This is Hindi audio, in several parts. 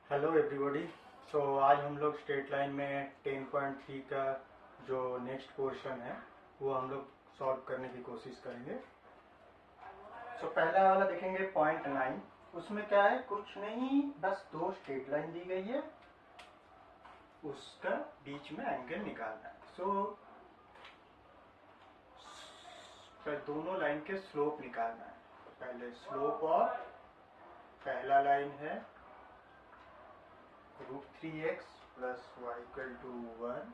Hello everybody. सो आज हम लोग स्ट्रेट लाइन में 10.3 का जो नेक्स्ट पोर्शन है वो हम लोग सॉल्व करने की कोशिश करेंगे। सो पहला वाला देखेंगे 0.9। उसमें क्या है, कुछ नहीं, बस दो स्ट्रेट लाइन दी गई है, उसका बीच में एंगल निकालना है। सो दोनों लाइन के स्लोप निकालना है। पहले स्लोप ऑफ पहला लाइन है √3x plus Y equal to 1।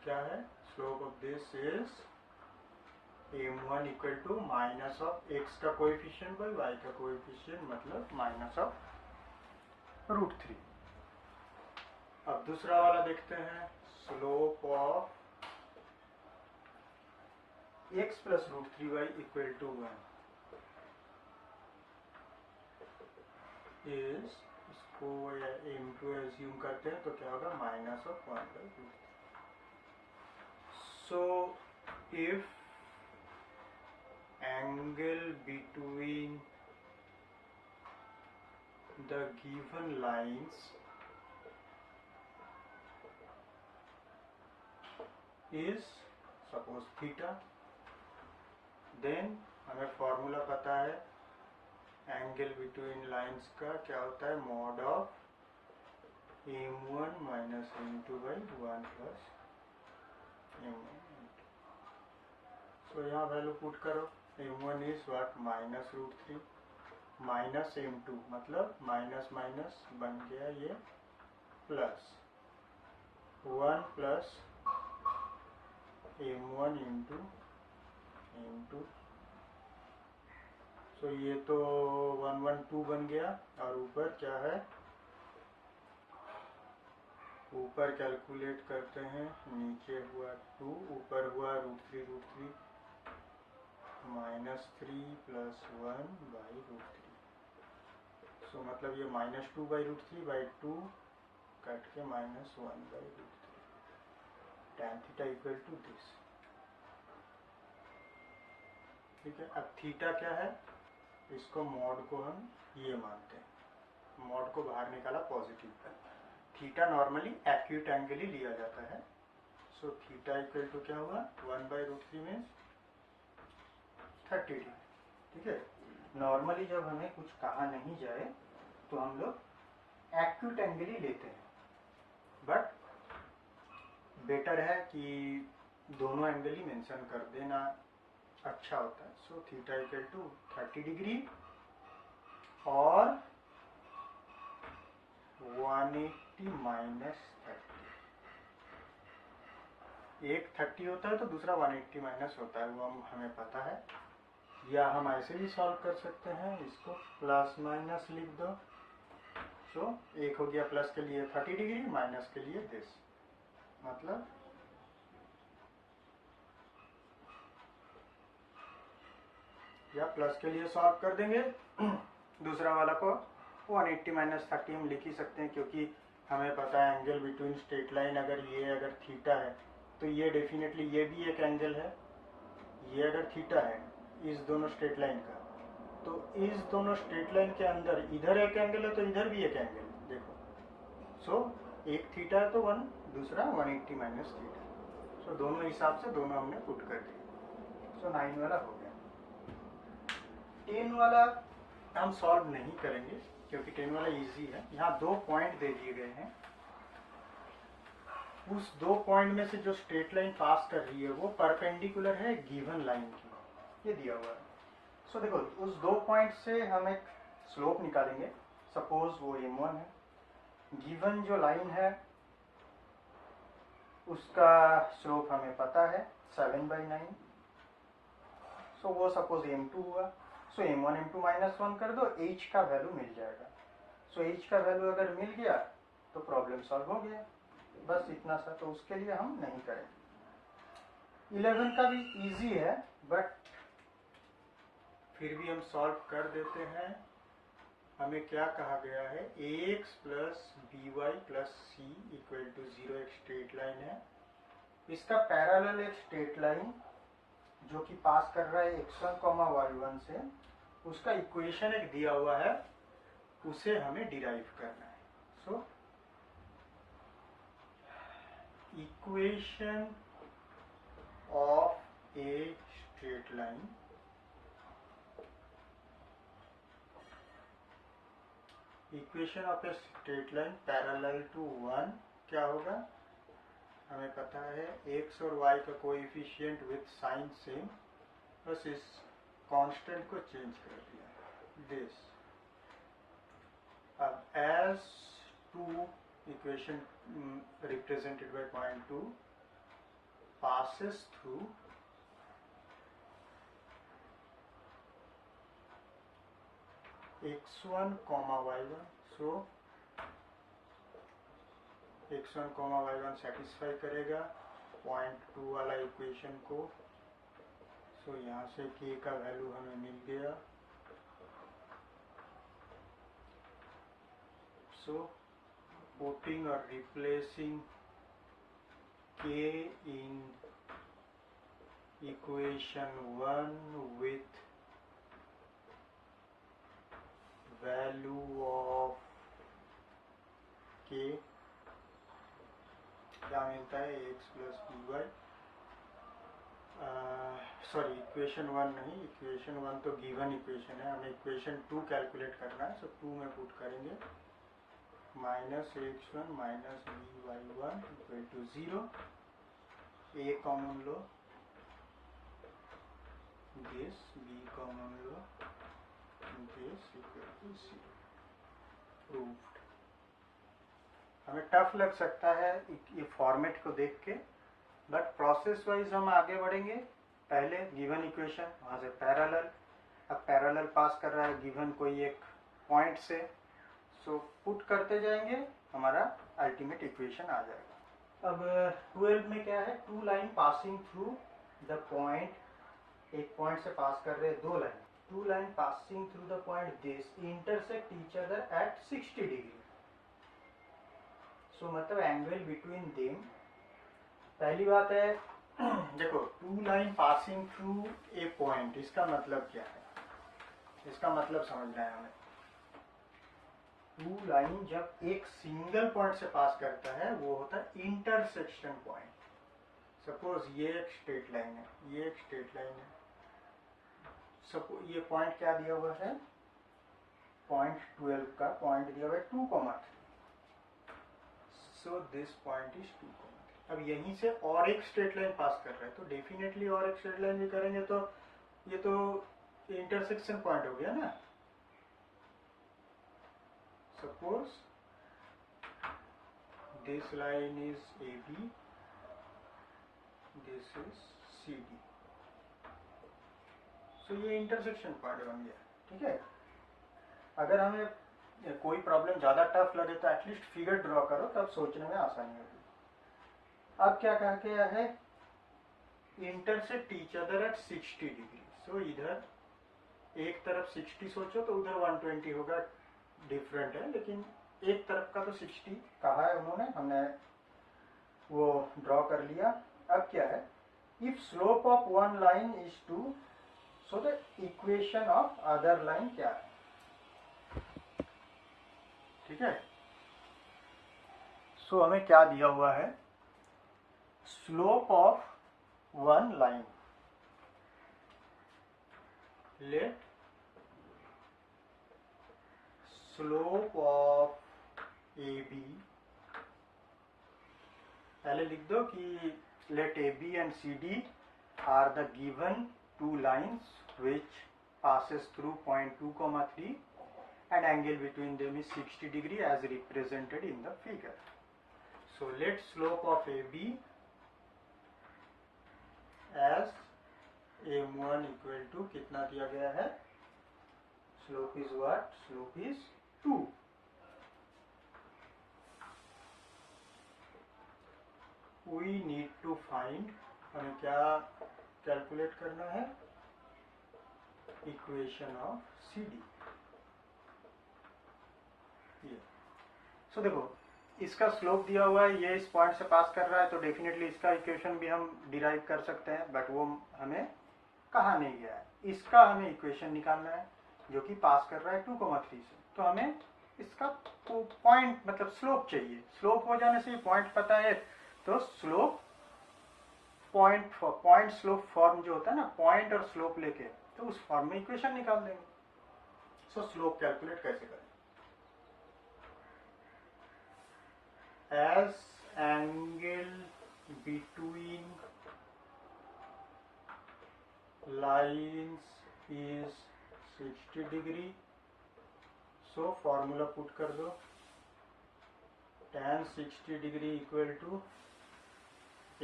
क्या है, slope of this is m1 equal to minus of x का कोएफिशिएंट बाई y का कोएफिशिएंट, मतलब माइनस ऑफ √3। अब दूसरा वाला देखते हैं, slope of x plus √3y equal to 1 is, इसको m2 एज्यूम करते हैं तो क्या होगा, minus of 1/√3। So if angle between the given lines is suppose theta, then हमें फॉर्मूला पता है एंगल बिटवीन लाइंस का क्या होता है, mod of m1 minus m2 by 1 plus m1। सो यहाँ वैल्यू पुट करो, m1 is what, minus √3 minus m2, मतलब माइनस माइनस बन गया ये plus 1 plus m1 into m2। सो ये तो 112 बन गया, और ऊपर क्या है, ऊपर कैलकुलेट करते हैं, नीचे हुआ 2, ऊपर हुआ √3 माइनस 3 प्लस 1 बाई √3। सो मतलब ये माइनस 2/√3/2 कट के minus 1/√3। tan theta equal to this. ठीक है, अब थीटा क्या है, इसको मॉड को हम ये मानते हैं, मॉड को बाहर निकाला पॉजिटिव पर। थीटा नॉर्मली एक्यूट एंगल ही लिया जाता है। सो थीटा इक्वल टू क्या हुआ, 1/√3 में 30 डिग्री। ठीक है, नॉर्मली जब हमें कुछ कहा नहीं जाए तो हम लोग एक्यूट एंगल ही लेते हैं, बट बेटर है कि दोनों एंगल ही मेंशन कर देना, अच्छा होता है। So theta equal to 30 degree और 180 माइनस 30। एक 30 होता है तो दूसरा 180 माइनस होता है, वो हमें पता है। या हम ऐसे भी सॉल्व कर सकते हैं, इसको प्लस माइनस लिख दो। सो एक हो गया प्लस के लिए 30 डिग्री, माइनस के लिए दिस, मतलब या प्लस के लिए सॉल्व कर देंगे। दूसरा वाला को 180 माइनस 30 हम लिख ही सकते हैं, क्योंकि हमें पता है एंगल बिटवीन स्ट्रेट लाइन अगर थीटा है तो ये डेफिनेटली ये भी एक एंगल है। ये अगर थीटा है इस दोनों स्ट्रेट लाइन का, तो इस दोनों स्ट्रेट लाइन के अंदर इधर एक एंगल है तो इधर भी एक एंगल, देखो। सो एक थीटा है तो 1, दूसरा 180 माइनस थीटा। सो दोनों हिसाब से दोनों हमने पुट कर दिए। सो 9 वाला हो गया। 10 वाला हम सॉल्व नहीं करेंगे क्योंकि 10 वाला इजी है। यहाँ 2 पॉइंट दे दिए गए हैं, उस 2 पॉइंट में से जो स्ट्रेट लाइन पास कर रही है वो परपेंडिकुलर है गिवन लाइन की, ये दिया हुआ है। सो देखो, उस 2 पॉइंट से हम एक स्लोप निकालेंगे। सपोज वो m1 है, गिवन जो लाइन है उसका स्लोप हमें पता है 7/9। सो वो सपोज m2 हुआ। सो m1 m2 माइनस 1 कर दो, h का वैल्यू मिल जाएगा। सो h का वैल्यू अगर मिल गया तो प्रॉब्लम सॉल्व हो गया, बस इतना सा। तो उसके लिए हम नहीं करेंगे। 11 का भी इजी है, बट फिर भी हम सॉल्व कर देते हैं। हमें क्या कहा गया है, ax plus by plus c equal to 0 एक स्ट्रेट लाइन है। इसका पैरेलल एक स्ट्रेट लाइन जो कि पास कर रहा है x1, y1 से, उसका इक्वेशन एक दिया हुआ है उसे हमें डिराइव करना है। So equation of a straight line parallel to 1 क्या होगा, हमें पता है x और y का कोएफिशिएंट विथ साइन सेम, बस इस कांस्टेंट को चेंज कर दिया दिस। अब as two equation represented by point 2 passes through x1, y1, so x1, y1 satisfy करेगा पॉइंट 2 वाला इक्वेशन को। सो यहाँ से k का वैल्यू हमें मिल गया। सो पुटिंग और replacing k in equation 1 with value of k क्या मिलता है, x plus by, sorry equation 1 नहीं, इक्वेशन 1 तो गिवन इक्वेशन है, हमें इक्वेशन 2 कैलकुलेट करना है। सो 2 में पुट करेंगे minus x1 minus by1 equal to 0, a common लो, दिस b कॉमन लो, दिस इक्वल टू 0, प्रूव्ड। हमें टफ लग सकता है ये फॉर्मेट को देख के, बट प्रोसेस वाइज हम आगे बढ़ेंगे। पहले गिवन इक्वेशन, वहाँ से पैरेलल, अब पैरेलल पास कर रहा है गिवन कोई एक पॉइंट से, सो पुट करते जाएंगे, हमारा अल्टीमेट इक्वेशन आ जाएगा। अब 12 में क्या है, 2 line passing through the point, एक पॉइंट से पास कर रहे हैं 2 line, 2 line passing through the point this intersect each other at 60 degree. So मतलब एंगल बिटवीन देम, पहली बात है देखो 2 line passing through a point, इसका मतलब क्या है, इसका मतलब समझना है हमें। 2 लाइन जब एक सिंगल पॉइंट से पास करता है वो होता है इंटरसेक्शन पॉइंट। सपोज ये एक स्ट्रेट लाइन है, ये एक स्ट्रेट लाइन है, सपोज ये पॉइंट क्या दिया हुआ है, पॉइंट 12 का पॉइंट दिया हुआ है 2,3, सो दिस पॉइंट इज 2,3। अब यहीं से और एक स्ट्रेट लाइन पास कर रहा है, तो डेफिनेटली और एक स्ट्रेट लाइन भी करेंगे तो ये तो इंटरसेक्शन पॉइंट हो गया ना। Suppose this line is AB, this is CD, सो ये इंटरसेक्शन पॉइंट बन गया। ठीक है, अगर हमें कोई प्रॉब्लम ज़्यादा टफ लगे तो एटलीस्ट फिगर ड्रॉ करो, तब सोचने में आसानी होगी। अब क्या कहा गया है, intersect each other at 60 degree. So इधर एक तरफ 60 सोचो तो उधर 120 होगा, डिफरेंट है, लेकिन एक तरफ का तो 60 कहा है उन्होंने, हमने वो ड्रॉ कर लिया। अब क्या है, if slope of one line is 2, so the equation of other line क्या है। ठीक है, सो हमें क्या दिया हुआ है, slope of one line, let slope of AB, पहले लिख दो कि let AB and CD are the given 2 lines which passes through point 2,3 and angle between them is 60 degree as represented in the figure. So let slope of AB as M1 equal to कितना दिया गया है, slope is what, slope is 2. We need to find, हमें क्या कैलकुलेट करना है, इक्वेशन ऑफ CD। ये सो देखो इसका स्लोप दिया हुआ है, ये इस पॉइंट से पास कर रहा है, तो डेफिनेटली इसका इक्वेशन भी हम डिराइव कर सकते हैं, बट वो हमें कहा नहीं गया है। इसका हमें इक्वेशन निकालना है जो कि पास कर रहा है 2,3 से, तो हमें इसका पॉइंट मतलब स्लोप चाहिए। स्लोप हो जाने से ही पॉइंट पता है, तो स्लोप पॉइंट स्लोप फॉर्म जो होता है ना, पॉइंट और स्लोप लेके, तो उस फॉर्म में इक्वेशन निकाल देंगे। सो स्लोप कैलकुलेट कैसे करें? As angle between lines is 60 degree, so formula put कर दो, tan 60 degree equal to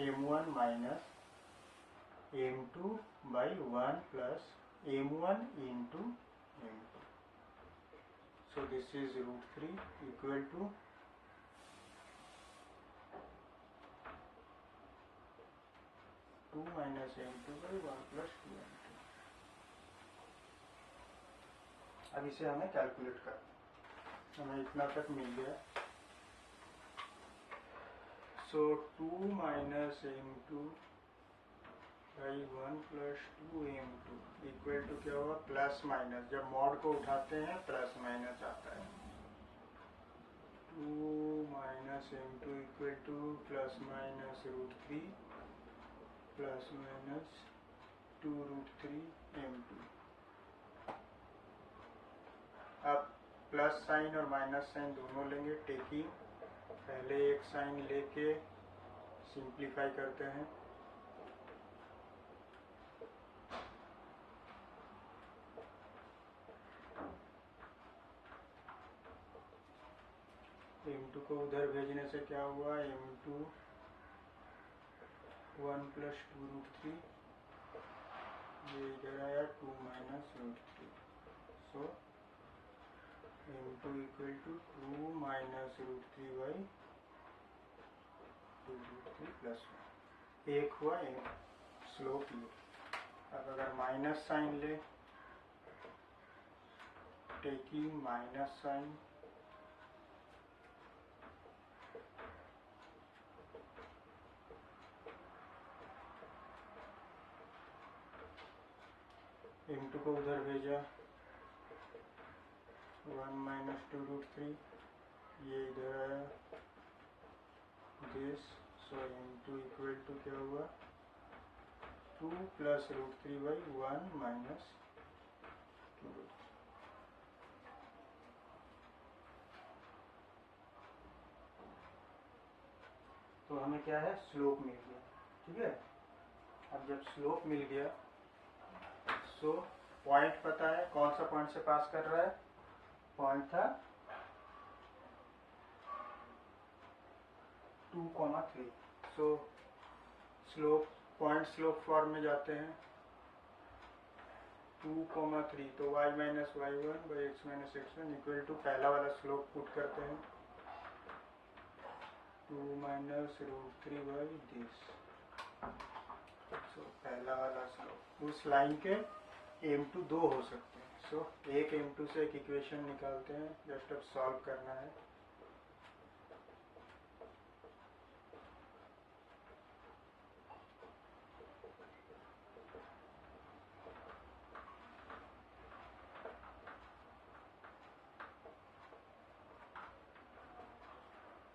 m1 minus m2 by 1 plus m1 into m2. So this is √3 equal to two minus m2 by 1 plus 2m2. अब इसे हमें कैलकुलेट करना, हमें इतना तक मिल गया। So 2 minus m2 by 1 plus 2m2 equal to क्या होगा, प्लस माइनस, जब मॉड को उठाते हैं प्लस माइनस आता है। 2 minus m2 equal two plus minus √3 plus minus 2√3 m2। अब प्लस साइन और माइनस साइन दोनों लेंगे, टेकिंग पहले एक साइन लेके सिंप्लीफाई करते हैं। m2 को उधर भेजने से क्या हुआ, m2 1 प्लस 2√3, ये इधर आया 2 minus √3। So m2 equal to 2 minus √3 by 2√3 plus 1। एक हुआ एक स्लोप ये। अब अगर माइनस साइन ले, टेकिंग माइनस साइन, m2 को उधर भेजा 1 माइनस 2√3, ये इधर आया this. So m2 equal to क्या हुआ, 2 प्लस √3 बाई 1 माइनस 2√3। तो हमें क्या है, स्लोप मिल गया। ठीक है, अब जब स्लोप मिल गया, सो पॉइंट पता है, कौन सा पॉइंट से पास कर रहा है, पॉइंट था 2,3। So slope, point slope form में जाते हैं, 2,3, तो y minus y1 by x minus x1 equal to पहला वाला स्लोप पुट करते हैं, 2 माइनस √3 बाई दिस। सो पहला वाला स्लोप, उस लाइन के m2 दो हो सकते हैं। सो एक m2 से एक इक्वेशन निकालते हैं, जस्ट अब सॉल्व करना है।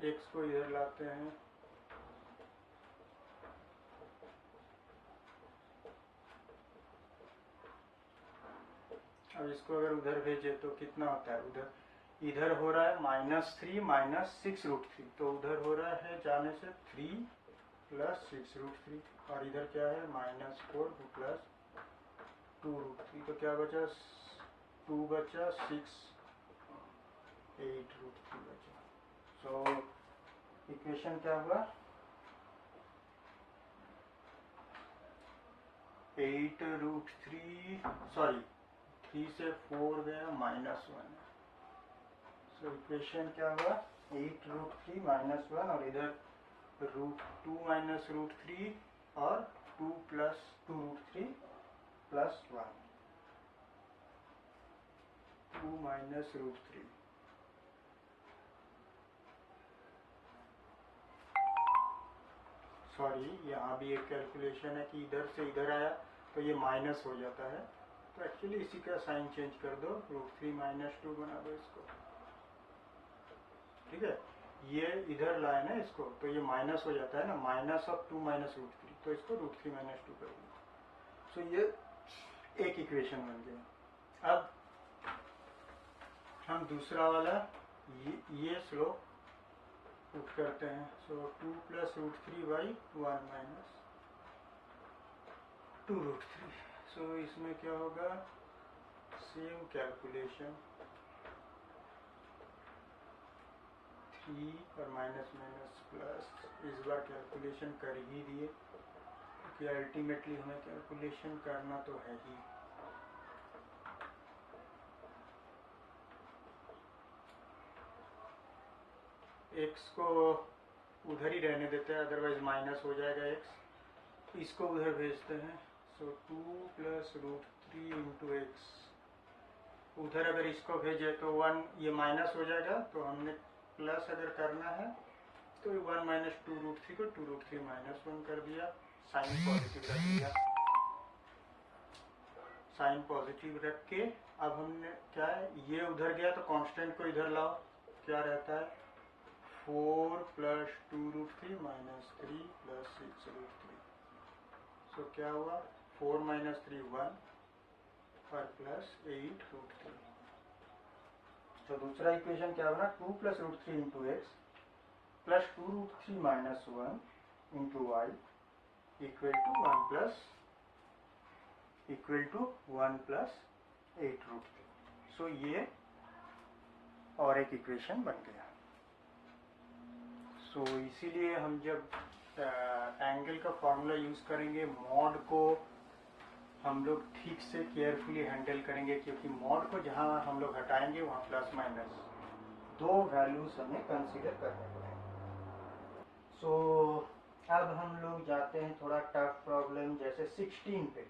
x को इधर लाते हैं, अब इसको अगर उधर भेजे तो कितना होता है, उधर इधर हो रहा है -3 माइनस 6√3, तो उधर हो रहा है जाने से 3 प्लस 6√3, और इधर क्या है -4 प्लस 2√3, तो क्या बचा, 2 बचा, 6 8√3 बचा। सो इक्वेशन क्या हुआ, 8√3, सॉरी 3 से 4 गया -1। सो इक्वेशन क्या हुआ, 8√3 -1, और इधर √2 माइनस √3 और 2 प्लस 2√3 प्लस 1, 2 माइनस √3। सॉरी, यहाँ भी एक कैलकुलेशन है कि इधर से इधर आया तो ये माइनस हो जाता है, तो एक्चुअली इसी का साइन चेंज कर दो, √3 माइनस 2 बना दो इसको। ठीक है, ये इधर लाए ना इसको, तो ये माइनस हो जाता है ना, minus of 2 minus root three, तो इसको रूट थ्री माइनस टू कर दिया। सो ये एक इक्वेशन बन गया। अब हम दूसरा वाला ये स्लोप पुट करते हैं। So 2 plus root three by 1 minus 2 root three. So इसमें क्या होगा, सेम कैलकुलेशन, 3 और माइनस माइनस प्लस, इस बार कैलकुलेशन कर ही दिए क्योंकि अल्टीमेटली हमें कैलकुलेशन करना तो है ही। एक्स को उधर ही रहने देते हैं, अदरवाइज माइनस हो जाएगा एक्स, इसको उधर भेजते हैं। So 2 plus root three into x, उधर अगर इसको भेजे तो 1, ये माइनस हो जाएगा, तो हमने प्लस अगर करना है तो 1 माइनस 2 रूट थ्री को 2 रूट थ्री माइनस 1 कर दिया, साइन पॉजिटिव रख दिया। साइन पॉजिटिव रख के अब हमने क्या है, ये उधर गया तो कांस्टेंट को इधर लाओ, क्या रहता है 4 plus 2 root three minus 3 plus 6 root three. So क्या हुआ, 4 माइनस 3 1 और प्लस 8 रूट थ्री। तो दूसरा इक्वेशन क्या बना, 2 plus root three into x plus 2 root three minus 1 into y equal to 1 plus 8 root three. So ये और एक इक्वेशन बन गया। सो इसीलिए हम जब एंगल का फॉर्मूला यूज करेंगे, मॉड को हम लोग ठीक से केयरफुली हैंडल करेंगे, क्योंकि मॉड को जहाँ हम लोग हटाएंगे वहाँ प्लस माइनस दो वैल्यूज हमें कंसीडर करने पड़ेंगे। सो अब हम लोग जाते हैं थोड़ा टफ प्रॉब्लम, जैसे 16 पे।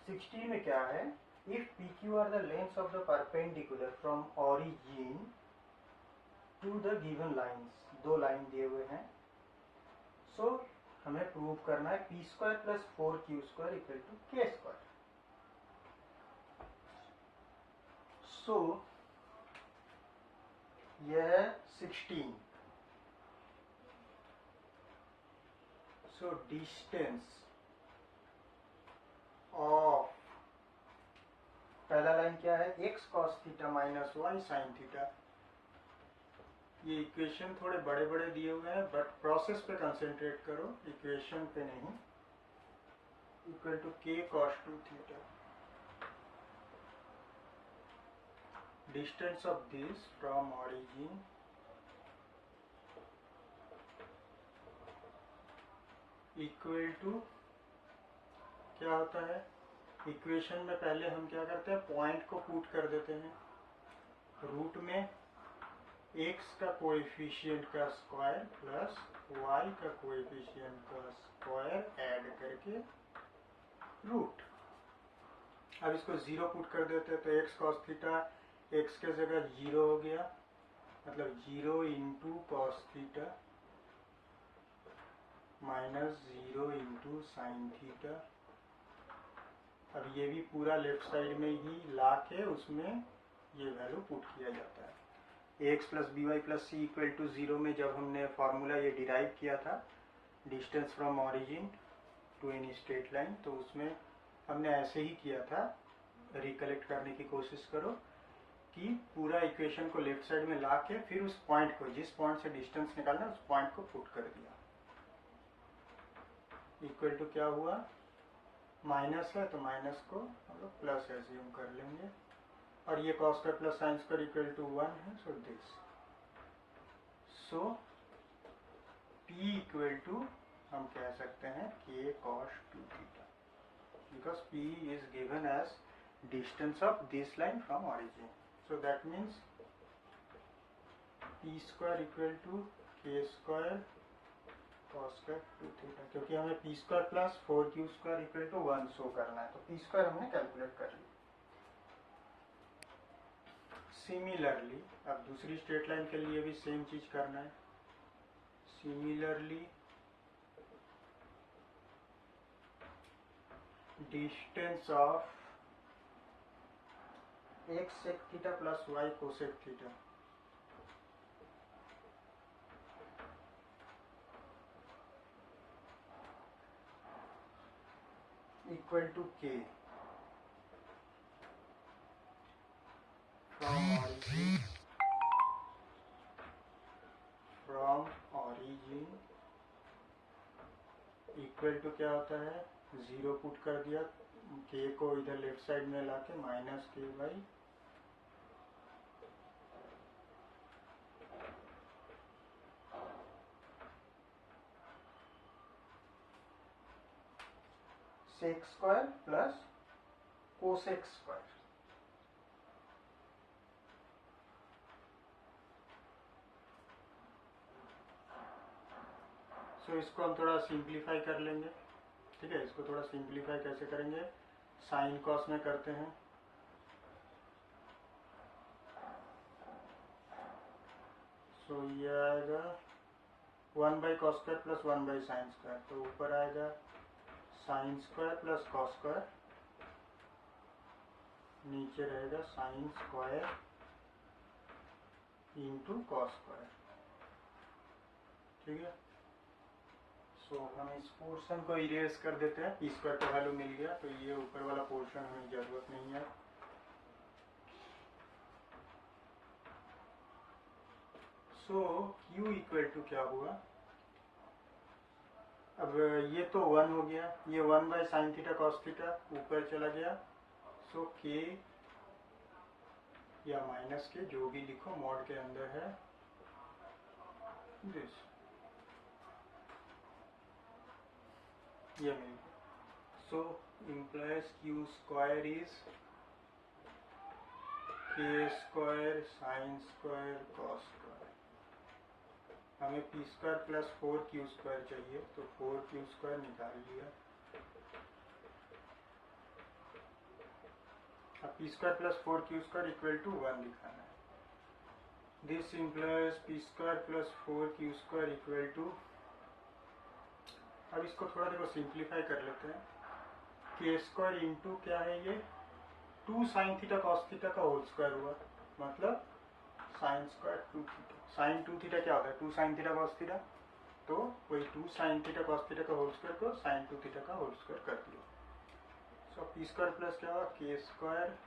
16 में क्या है, if P Q R the length of the perpendicular from origin to the given lines, दो लाइन दिए हुए हैं। सो हमें प्रूव करना है P square plus 4 Q square equal to के स्क्वायर। सो यह 16। सो डिस्टेंस ऑफ, पहला लाइन क्या है, x cos theta minus y sine theta. ये इक्वेशन थोड़े बड़े बड़े दिए हुए हैं, बट प्रोसेस पे कंसेंट्रेट करो, इक्वेशन पे नहीं। Equal to k cos 2 theta. Distance of this from origin equal to, क्या होता है, इक्वेशन में पहले हम क्या करते हैं, पॉइंट को पुट कर देते हैं, रूट में x का कोएफिशिएंट का स्क्वायर प्लस y का कोएफिशिएंट का स्क्वायर ऐड करके रूट। अब इसको 0 पुट कर देते हैं, तो x cos थीटा x के जगह 0 हो गया, मतलब 0 into cos theta minus 0 into sine theta. अब ये भी पूरा लेफ्ट साइड में ही ला के उसमें ये वैल्यू पुट किया जाता है। X plus B y plus C equal to 0 में जब हमने फार्मूला ये डिराइव किया था, distance from origin to any straight line, तो उसमें हमने ऐसे ही किया था। रिकलेक्ट करने की कोशिश करो कि पूरा इक्वेशन को लेफ्ट साइड में ला के फिर उस पॉइंट को, जिस पॉइंट से डिस्टेंस निकालना है उस पॉइंट को पुट कर दिया। इक्वल टू क्या हुआ, माइनस है तो माइनस को हम लोग प्लस एज्यूम कर लेंगे, और ये cos square plus sine square equal to 1 है। So this, so P equal to हम कह सकते हैं k cos 2 theta, because P is given as distance of this line from origin. So that means P square equal to k square cos square 2 theta, क्योंकि हमें P square plus 4q square equal to 1 show करना है, तो P स्क्वायर हमने कैलकुलेट कर लिया। सिमिलरली अब दूसरी स्ट्रेट लाइन के लिए भी सेम चीज करना है। Similarly distance of x sec theta plus y cosec theta, equal to k from origin equal to क्या होता है, 0 पुट कर दिया, के को इधर लेफ्ट साइड में लाके minus K by sec square plus cosec square. So इसको हम थोड़ा सिंप्लीफाई कर लेंगे, ठीक है। इसको थोड़ा सिंप्लीफाई कैसे करेंगे, साइन कॉस में करते हैं। सो ये आएगा 1 by cos square plus 1 by sine square, तो ऊपर आएगा sine square plus cos square, नीचे रहेगा sine square into cos square, ठीक है। सो हम इस पोर्शन को इरेज कर देते हैं, पी स्क्वायर का वैल्यू मिल गया, तो ये ऊपर वाला पोर्शन हमें जरूरत नहीं है। सो Q इक्वल टू क्या हुआ, अब ये तो 1 हो गया, ये 1 by sine theta cos theta ऊपर चला गया। सो K या माइनस के, जो भी लिखो, मॉड के अंदर है दिस, ये मिल गया। So implies Q square is K square sine square cos square. हमें P square plus 4Q square चाहिए, तो 4Q स्क्वायर निकाल लिया। अब P square plus 4Q square equal to 1 लिखाना है। This implies P square plus 4Q square equal to, अब इसको थोड़ा देखो सिंप्लीफाई कर लेते हैं। के स्क्वायर इंटू क्या है ये, 2 साइन थीटा कॉस थीटा का होल स्क्वायर हुआ, मतलब sine square 2 theta. Sine 2 theta क्या होता है, 2 साइन थीटा कॉस थीटा, तो वही 2 साइन थीटा कॉस थीटा का होल स्क्वायर को साइन 2 थीटा का होल स्क्वायर कर दिया। सो पी स्क्वायर प्लस क्या हुआ, K square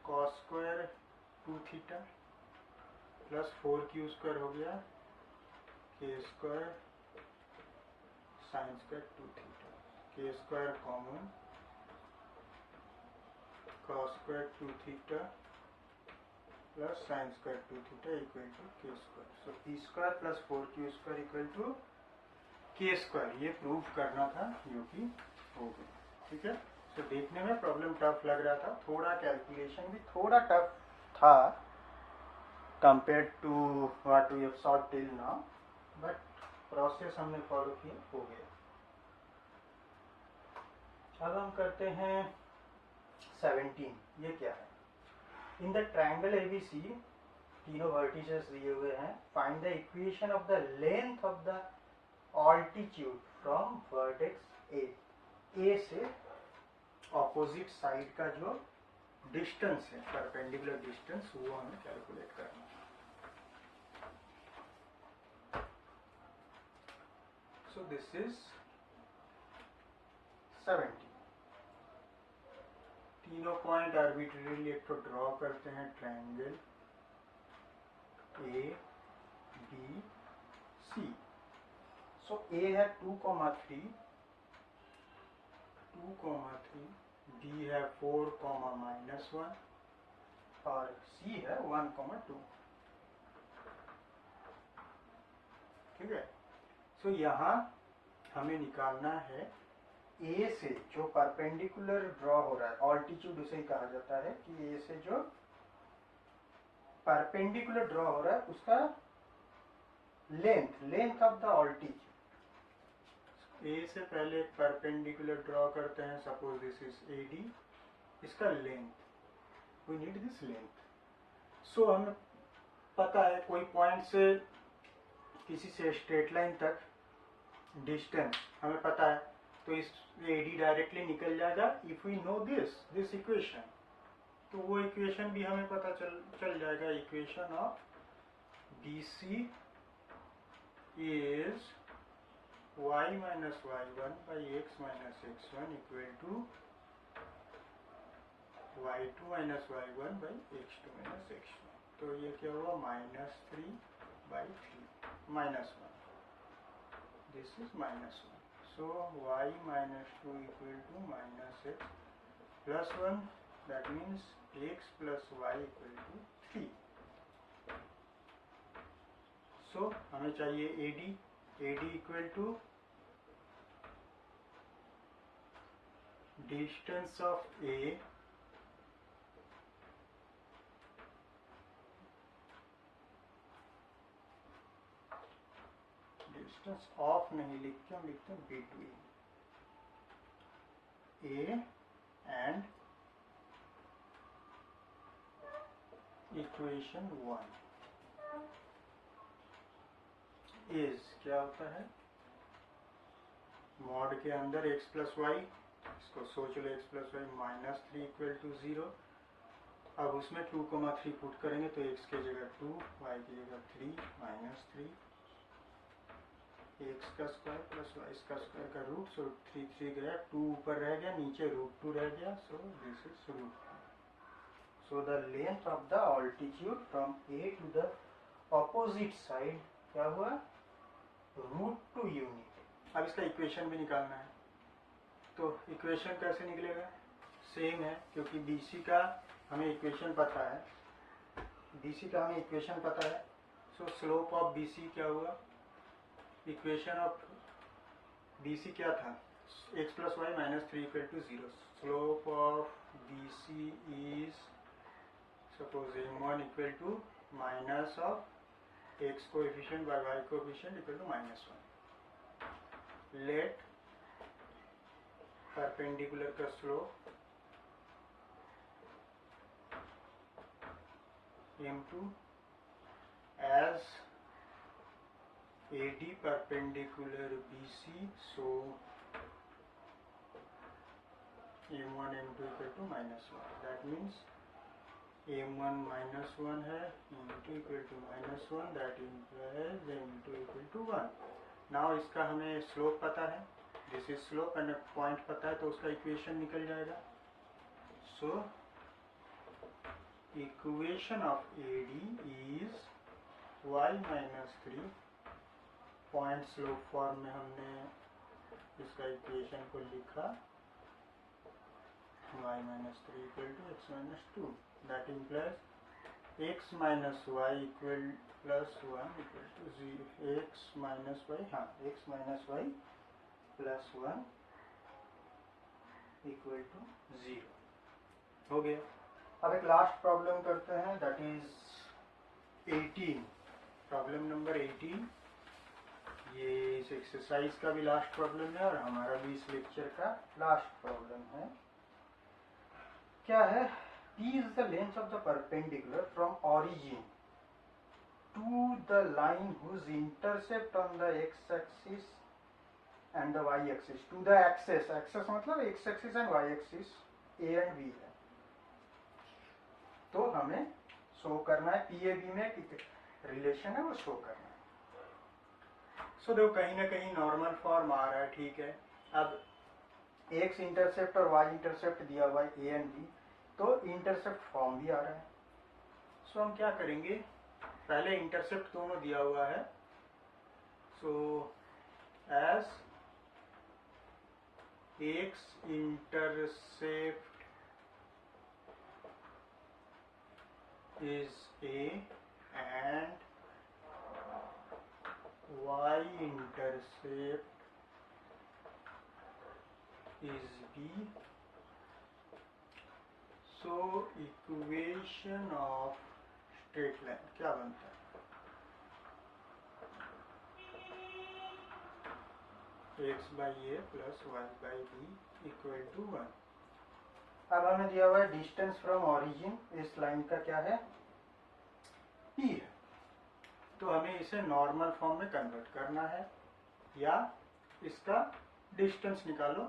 cos square 2 theta plus 4Q square हो गया, K square sine square 2 theta, K square common, cos square 2 theta plus sine square 2 theta equal to के square. So P square plus 4Q square equal to के स्क्वायर, ये प्रूव करना था, जो कि हो गया, ठीक है। तो देखने में प्रॉब्लम टफ लग रहा था, थोड़ा कैलकुलेशन भी थोड़ा टफ था compare to what we have solve till now, but process हमने फॉलो किया, हो गया। अब हम करते हैं 17। ये क्या है, इन द ट्रायंगल एबीसी तीनों वर्टिसेस दिए हुए हैं, find the equation of the length of the altitude from vertex ए से ऑपोजिट साइड का जो डिस्टेंस है, परपेंडिकुलर डिस्टेंस, वो हमें कैलकुलेट करना है। So this is 17। तीनों पॉइंट आर्बिट्रेरीली एक तो ड्रॉ करते हैं, ट्रायंगल ए बी सी। सो ए है 2,3, 2,3, बी है 4,-1 और सी है 1,2, ठीक है। सो यहाँ हमें निकालना है ए से जो परपेंडिकुलर ड्रॉ हो रहा है, ऑल्टीट्यूड उसे ही कहा जाता है कि ए से जो परपेंडिकुलर ड्रॉ हो रहा है उसका length of the altitude. A से पहले एक परपेंडिकुलर ड्रॉ करते हैं, सपोज दिस इज AD, इसका length, we need this length. So हमें पता है कोई पॉइंट से किसी से स्ट्रेट लाइन तक डिस्टेंस हमें पता है, तो इस AD डायरेक्टली निकल जाएगा if we know this equation, तो वो इक्वेशन भी हमें पता चल जाएगा। Equation of BC is y minus y1 by x minus x1 equal to y2 minus y1 by x2 minus x1। तो ये क्या हुआ, -3/3 -1, this is -1। So y minus 2 equal to -x plus 1, that means x plus y equal to 3। So हमें चाहिए AD equal to distance of A distance of नहीं लिखते, हम लिखते हैं between A and equation 1 is क्या होता है, मॉड के अंदर x प्लस वाई, इसको सोच लो x plus y -3 equal to 0। अब उसमें 2,3 पुट करेंगे तो x की जगह 2, y की जगह 3 -3, x का स्क्वायर प्लस y का स्क्वायर का रूट, सो 3 गया, 2 ऊपर रह गया, नीचे √2 रह गया, so this is √2। So the length of the altitude from A to the opposite side क्या हुआ, √2 यूनिट। अब इसका इक्वेशन भी निकालना है, तो इक्वेशन कैसे निकलेगा, सेम है, क्योंकि BC का हमें इक्वेशन पता है, सो स्लोप ऑफ BC क्या हुआ, इक्वेशन ऑफ BC क्या था, x plus y -3 equal to 0। Slope of BC is suppose m1 equal to minus of x coefficient by y coefficient equal to -1। Let perpendicular का slope m2 as AD perpendicular BC, so m1 m2 equal to -1, that means m1 -1 है, m2 equal to -1, that implies m2 equal to 1। Now इसका हमें स्लोप पता है, this is slope, and point पता है, तो उसका इक्वेशन निकल जाएगा। So equation of AD is y -3, पॉइंट स्लोप फॉर्म में हमने इसका इक्वेशन को लिखा, y -3 equal to x -2, that implies x minus y equal plus 1 equal to 0, x minus y, हाँ x minus y plus 1 equal to 0 हो गया। अब एक लास्ट प्रॉब्लम करते हैं, दैट इज 18, प्रॉब्लम नंबर 18। ये इस एक्सरसाइज का भी लास्ट प्रॉब्लम है और हमारा भी इस लेक्चर का लास्ट प्रॉब्लम है। क्या है, P is the length of the perpendicular from origin to the line whose intercept on the x-axis and the y-axis to the axis, axis मतलब x-axis and y-axis A and B है, तो हमें शो करना है PAB में कितने रिलेशन है वो शो करना है। सो देखो कहीं ना कहीं नॉर्मल फॉर्म आ रहा है, ठीक है। अब x इंटरसेप्ट और y इंटरसेप्ट दिया हुआ है A एंड B, तो इंटरसेप्ट फॉर्म भी आ रहा है। सो हम क्या करेंगे, पहले इंटरसेप्ट दोनों दिया हुआ है, so as x intercept is A and y intercept is B, so equation of straight line क्या बनता है, x by A plus y by B equal to 1। अब हमें दिया हुआ है डिस्टेंस फ्रॉम ऑरिजिन, इस लाइन का क्या है, P है, तो हमें इसे नॉर्मल फॉर्म में कन्वर्ट करना है या इसका डिस्टेंस निकालो।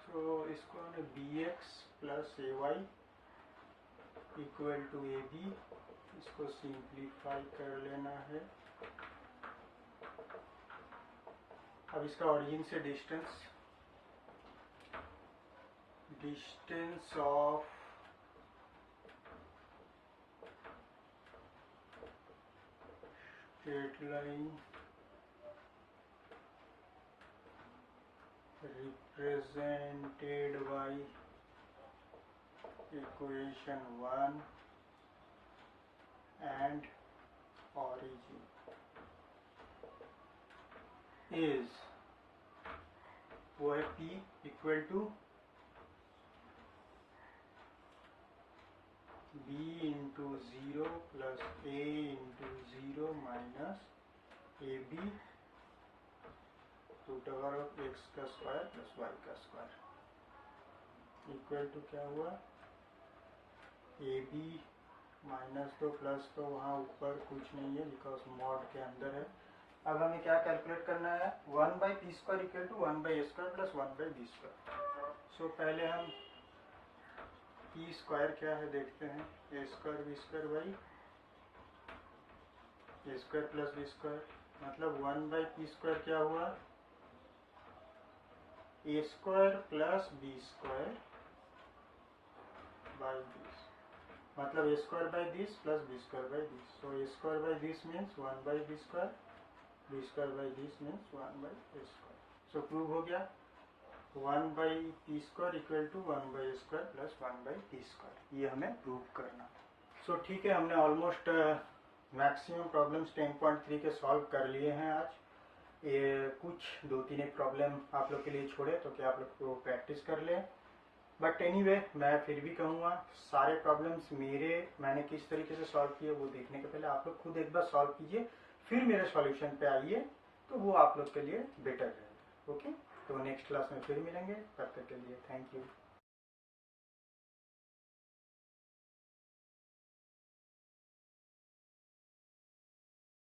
तो इसको हमें bx plus ay equal to ab, इसको सिंप्लीफाई कर लेना है, अब इसका ओरिजिन से distance of straight line represented by equation 1 and origin is वो है P equal to B into 0 plus A into 0 minus AB root over of x का स्क्वायर प्लस वाई का स्क्वायर इक्वल टू क्या हुआ ए बी माइनस तो प्लस तो वहाँ ऊपर कुछ नहीं है बिकॉज मॉड के अंदर है। अब हमें क्या कैलकुलेट करना है 1 by P square equal to 1 by A square plus 1 by B square. So पहले हम पी स्क्वायर क्या है देखते हैं A square B square by A square plus B square मतलब 1 बाई पी स्क्वायर क्या हुआ A square plus B square by this मतलब A square by this plus B square by this. So A square by this means 1 by B square by this means 1 by A square. So prove हो गया 1 by P square equal to 1 by A square plus 1 by T square ये हमें प्रूव करना। सो ठीक है हमने ऑलमोस्ट मैक्सिमम प्रॉब्लम्स 10.3 के सॉल्व कर लिए हैं आज। ये कुछ 2-3 एक प्रॉब्लम आप लोग के लिए छोड़े तो क्या आप लोग को प्रैक्टिस कर ले। बट एनीवे मैं फिर भी कहूँगा सारे प्रॉब्लम्स मैंने किस तरीके से सॉल्व किए वो देखने के पहले आप लोग खुद एक बार सॉल्व कीजिए फिर मेरे सॉल्यूशन पे आइए तो वो आप लोग के लिए बेटर रहेगा। ओके तो नेक्स्ट क्लास में फिर मिलेंगे, तब तक के लिए थैंक यू।